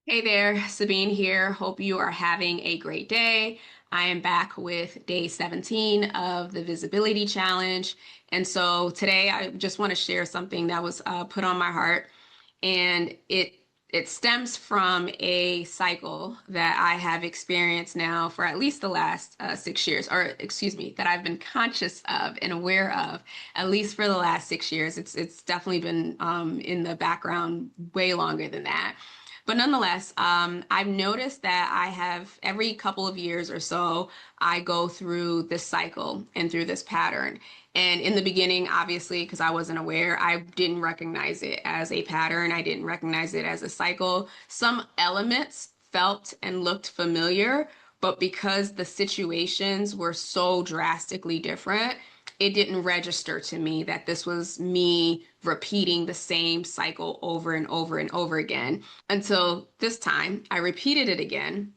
Hey there, Sabine here. Hope you are having a great day. I am back with day 17 of the Visibility Challenge. And so today I just want to share something that was put on my heart. And it stems from a cycle that I have experienced now for at least the last 6 years, or excuse me, that I've been conscious of and aware of at least for the last 6 years. It's definitely been in the background way longer than that. But nonetheless, I've noticed that I have every couple of years or so, I go through this cycle and through this pattern. And in the beginning, obviously, because I wasn't aware, I didn't recognize it as a pattern. I didn't recognize it as a cycle. Some elements felt and looked familiar, but because the situations were so drastically different, it didn't register to me that this was me repeating the same cycle over and over and over again until this time I repeated it again.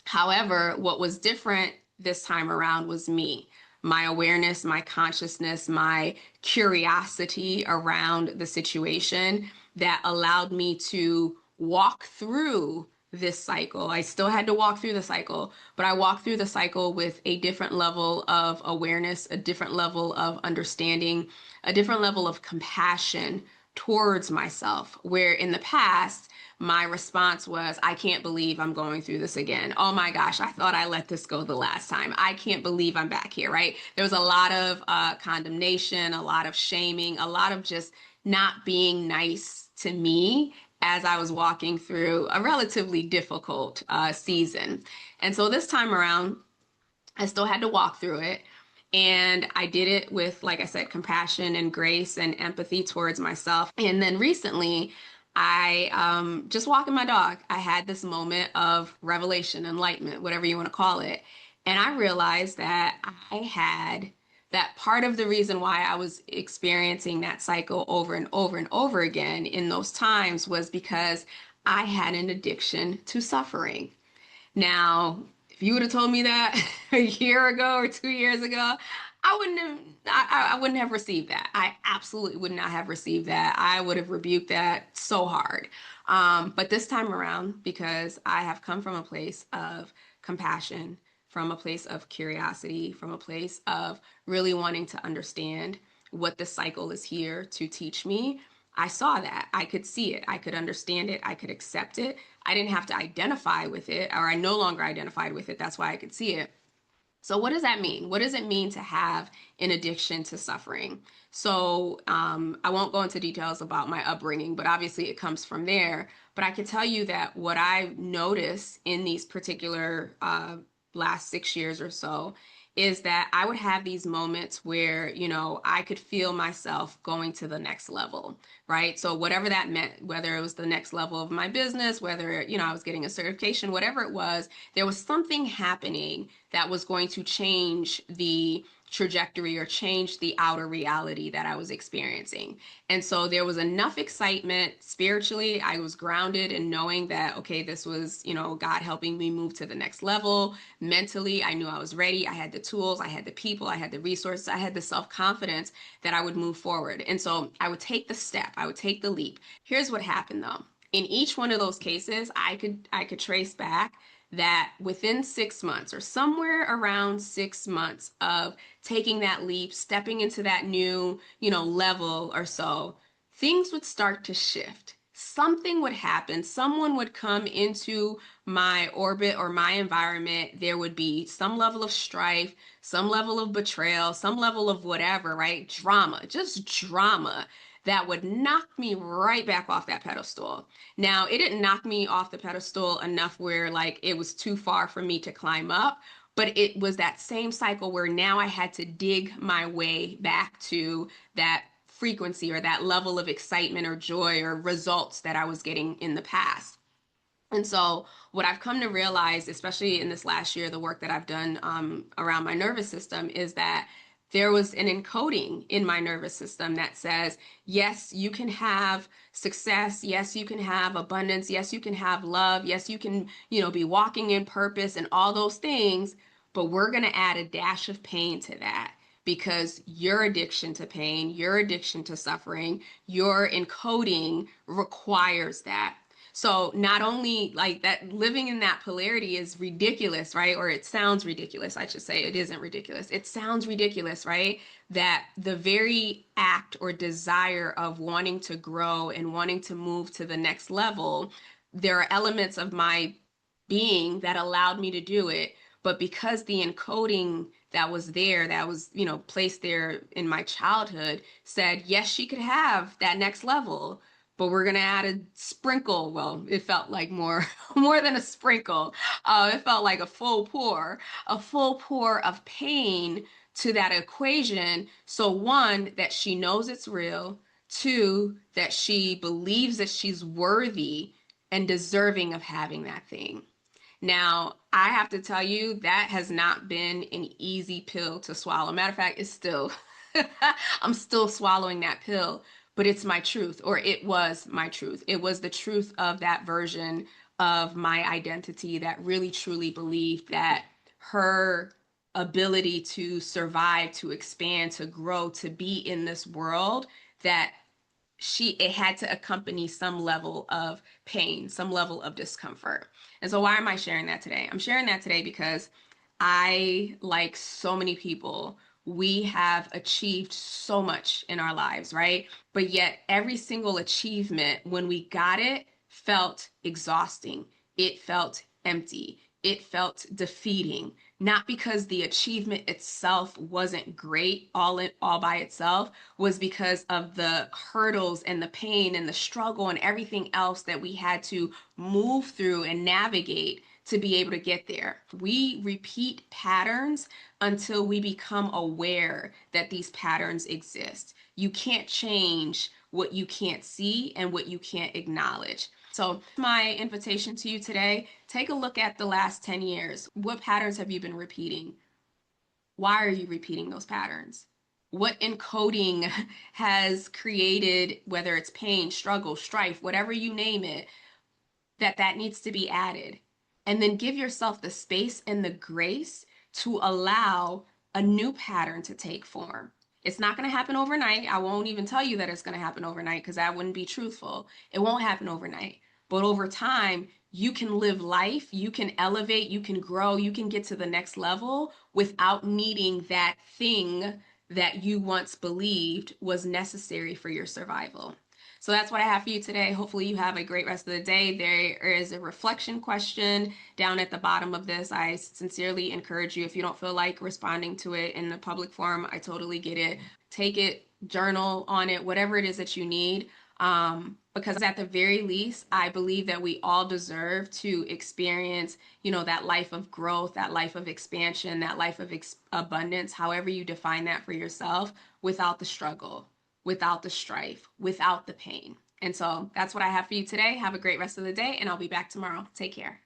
However, what was different this time around was me, my awareness, my consciousness, my curiosity around the situation that allowed me to walk through this cycle. I still had to walk through the cycle, but I walked through the cycle with a different level of awareness, a different level of understanding, a different level of compassion towards myself, where in the past, my response was, I can't believe I'm going through this again. Oh my gosh, I thought I let this go the last time. I can't believe I'm back here, right? There was a lot of condemnation, a lot of shaming, a lot of just not being nice to me as I was walking through a relatively difficult season. And so this time around, I still had to walk through it. And I did it with, like I said, compassion and grace and empathy towards myself. And then recently, I just walking my dog. I had this moment of revelation, enlightenment, whatever you want to call it. And I realized that I had that part of the reason why I was experiencing that cycle over and over and over again in those times was because I had an addiction to suffering. Now, if you would have told me that a year ago or 2 years ago, I wouldn't have received that. I absolutely would not have received that. I would have rebuked that so hard. But this time around, because I have come from a place of compassion, from a place of curiosity, from a place of really wanting to understand what the cycle is here to teach me, I saw that. I could see it. I could understand it. I could accept it. I didn't have to identify with it, or I no longer identified with it. That's why I could see it. So, what does that mean? What does it mean to have an addiction to suffering? So, I won't go into details about my upbringing, but obviously it comes from there. But I can tell you that what I notice in these particular last 6 years or so is that I would have these moments where, I could feel myself going to the next level, right? So whatever that meant, whether it was the next level of my business, whether, I was getting a certification, whatever it was, there was something happening that was going to change the trajectory or change the outer reality that I was experiencing. And so there was enough excitement spiritually. I was grounded in knowing that, okay, this was, God helping me move to the next level. Mentally, I knew I was ready. I had the tools, I had the people, I had the resources, I had the self confidence that I would move forward. And so I would take the step, I would take the leap. Here's what happened though. In each one of those cases, I could trace back that within 6 months or somewhere around 6 months of taking that leap, stepping into that new, level or so, things would start to shift. Something would happen. Someone would come into my orbit or my environment. There would be some level of strife, some level of betrayal, some level of whatever, right? Drama, just drama that would knock me right back off that pedestal. Now, it didn't knock me off the pedestal enough where like it was too far for me to climb up, but it was that same cycle where now I had to dig my way back to that frequency or that level of excitement or joy or results that I was getting in the past. And so, what I've come to realize, especially in this last year, the work that I've done around my nervous system, is that there was an encoding in my nervous system that says, yes, you can have success. Yes, you can have abundance. Yes, you can have love. Yes, you can, be walking in purpose and all those things. But we're going to add a dash of pain to that because your addiction to pain, your addiction to suffering, your encoding requires that. So not only like that, living in that polarity is ridiculous, right? Or it sounds ridiculous, I should say. It isn't ridiculous. It sounds ridiculous, right? That the very act or desire of wanting to grow and wanting to move to the next level, there are elements of my being that allowed me to do it. But because the encoding that was there, that was, placed there in my childhood said, yes, she could have that next level, but we're gonna add a sprinkle. Well, it felt like more more than a sprinkle. It felt like a full pour of pain to that equation. So one, that she knows it's real. Two, that she believes that she's worthy and deserving of having that thing. Now, I have to tell you, that has not been an easy pill to swallow. Matter of fact, it's still, I'm still swallowing that pill, but it's my truth, or it was my truth. It was the truth of that version of my identity that really truly believed that her ability to survive, to expand, to grow, to be in this world, that it had to accompany some level of pain, some level of discomfort. And so why am I sharing that today? I'm sharing that today because I, like so many people, we have achieved so much in our lives, right? But yet every single achievement, when we got it, felt exhausting. It felt empty. It felt defeating, not because the achievement itself wasn't great all by itself, was because of the hurdles and the pain and the struggle and everything else that we had to move through and navigate to be able to get there. We repeat patterns until we become aware that these patterns exist. You can't change what you can't see and what you can't acknowledge. So, my invitation to you today, take a look at the last 10 years. What patterns have you been repeating? Why are you repeating those patterns? What encoding has created, whether it's pain, struggle, strife, whatever you name it, that needs to be added? And then give yourself the space and the grace to allow a new pattern to take form. It's not going to happen overnight. I won't even tell you that it's going to happen overnight because that wouldn't be truthful. It won't happen overnight. But over time, you can live life, you can elevate, you can grow, you can get to the next level without needing that thing that you once believed was necessary for your survival. So that's what I have for you today. Hopefully you have a great rest of the day. There is a reflection question down at the bottom of this. I sincerely encourage you, if you don't feel like responding to it in the public forum, I totally get it. Take it, journal on it, whatever it is that you need. Because at the very least, I believe that we all deserve to experience, that life of growth, that life of expansion, that life of abundance, however you define that for yourself, without the struggle, without the strife, without the pain. And so that's what I have for you today. Have a great rest of the day, and I'll be back tomorrow. Take care.